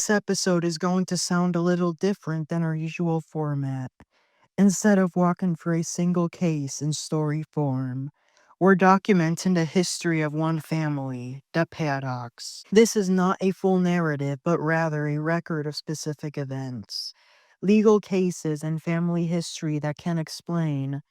This episode is going to sound a little different than our usual format. Instead of walking through a single case in story form, we're documenting the history of one family, the Paddocks. This is not a full narrative, but rather a record of specific events, legal cases, and family history that can explain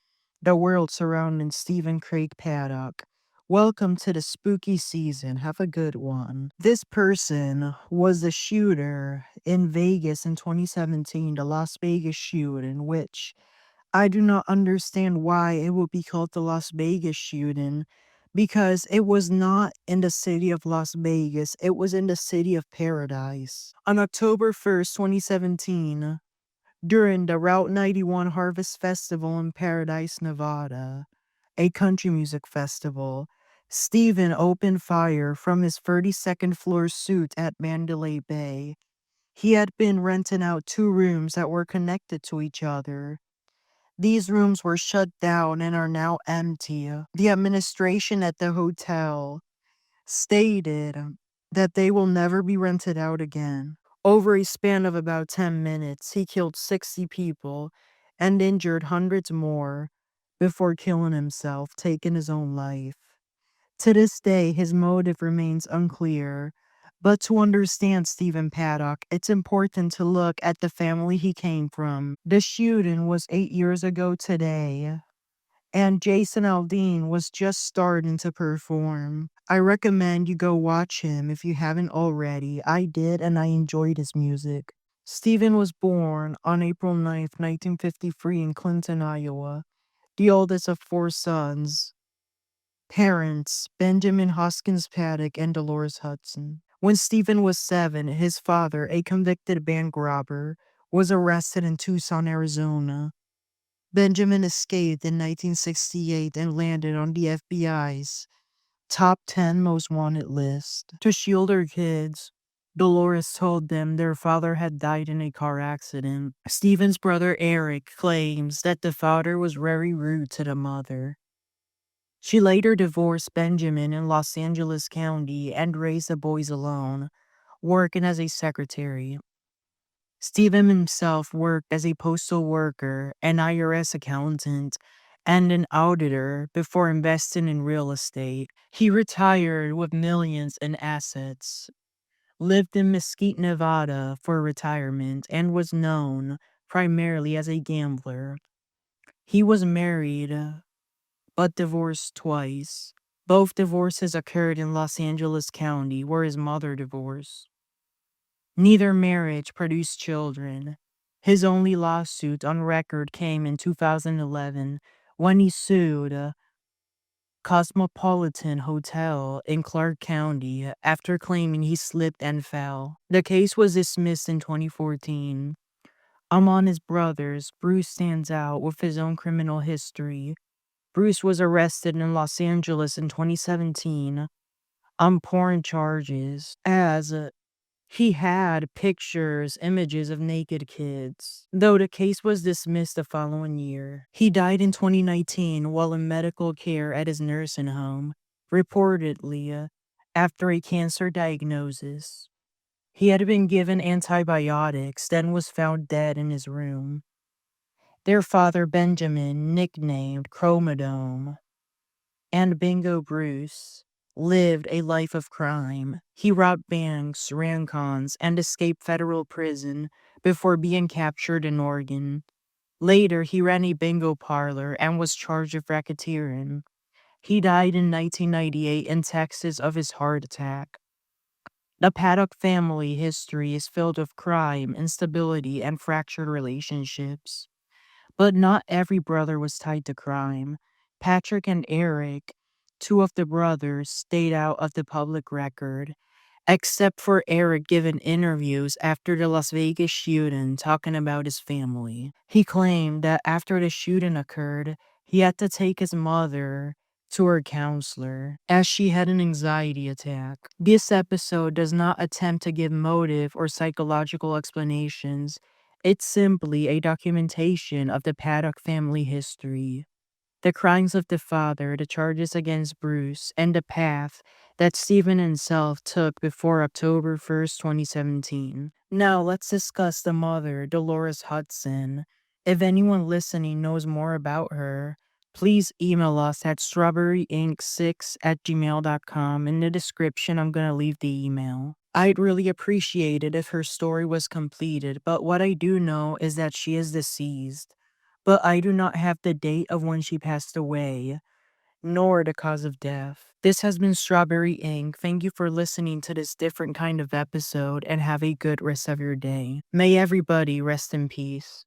the world surrounding Stephen Craig Paddock. Welcome to the spooky season. Have a good one. This person was the shooter in Vegas in 2017, the Las Vegas shooting, which I do not understand why it would be called the Las Vegas shooting, because it was not in the city of Las Vegas, it was in the city of Paradise. On October 1st, 2017, during the Route 91 Harvest Festival in Paradise, Nevada, a country music festival, Stephen opened fire from his 32nd floor suite at Mandalay Bay. He had been renting out 2 rooms that were connected to each other. These rooms were shut down and are now empty. The administration at the hotel stated that they will never be rented out again. Over a span of about 10 minutes, he killed 60 people and injured hundreds more before killing himself, taking his own life. To this day, his motive remains unclear, but to understand Stephen Paddock, it's important to look at the family he came from. The shooting was 8 years ago today, and Jason Aldean was just starting to perform. I recommend you go watch him if you haven't already. I did, and I enjoyed his music. Stephen was born on April 9th, 1953 in Clinton, Iowa, the oldest of 4 sons. Parents, Benjamin Hoskins Paddock and Dolores Hudson. When Stephen was 7, his father, a convicted bank robber, was arrested in Tucson, Arizona. Benjamin escaped in 1968 and landed on the FBI's top 10 most wanted list. To shield her kids, Dolores told them their father had died in a car accident. Stephen's brother Eric claims that the father was very rude to the mother. She later divorced Benjamin in Los Angeles County and raised the boys alone, working as a secretary. Stephen himself worked as a postal worker, an IRS accountant, and an auditor before investing in real estate. He retired with millions in assets, lived in Mesquite, Nevada for retirement, and was known primarily as a gambler. He was married but divorced twice. Both divorces occurred in Los Angeles County, where his mother divorced. Neither marriage produced children. His only lawsuit on record came in 2011 when he sued a Cosmopolitan Hotel in Clark County after claiming he slipped and fell. The case was dismissed in 2014. Among his brothers, Bruce stands out with his own criminal history. Bruce was arrested in Los Angeles in 2017 on porn charges, as he had images of naked kids, though the case was dismissed the following year. He died in 2019 while in medical care at his nursing home, reportedly after a cancer diagnosis. He had been given antibiotics, then was found dead in his room. Their father, Benjamin, nicknamed Chromodome, and Bingo Bruce, lived a life of crime. He robbed banks, ran cons, and escaped federal prison before being captured in Oregon. Later, he ran a bingo parlor and was charged with racketeering. He died in 1998 in Texas of his heart attack. The Paddock family history is filled with crime, instability, and fractured relationships. But not every brother was tied to crime. Patrick and Eric, 2 of the brothers, stayed out of the public record, except for Eric giving interviews after the Las Vegas shooting talking about his family. He claimed that after the shooting occurred, he had to take his mother to her counselor as she had an anxiety attack. This episode does not attempt to give motive or psychological explanations. It's simply a documentation of the Paddock family history, the crimes of the father, the charges against Bruce, and the path that Stephen himself took before October 1st, 2017. Now let's discuss the mother, Dolores Hudson. If anyone listening knows more about her, please email us at strawberryinc6@gmail.com. In the description, I'm going to leave the email. I'd really appreciate it if her story was completed, but what I do know is that she is deceased. But I do not have the date of when she passed away, nor the cause of death. This has been Strawberry Ink. Thank you for listening to this different kind of episode and have a good rest of your day. May everybody rest in peace.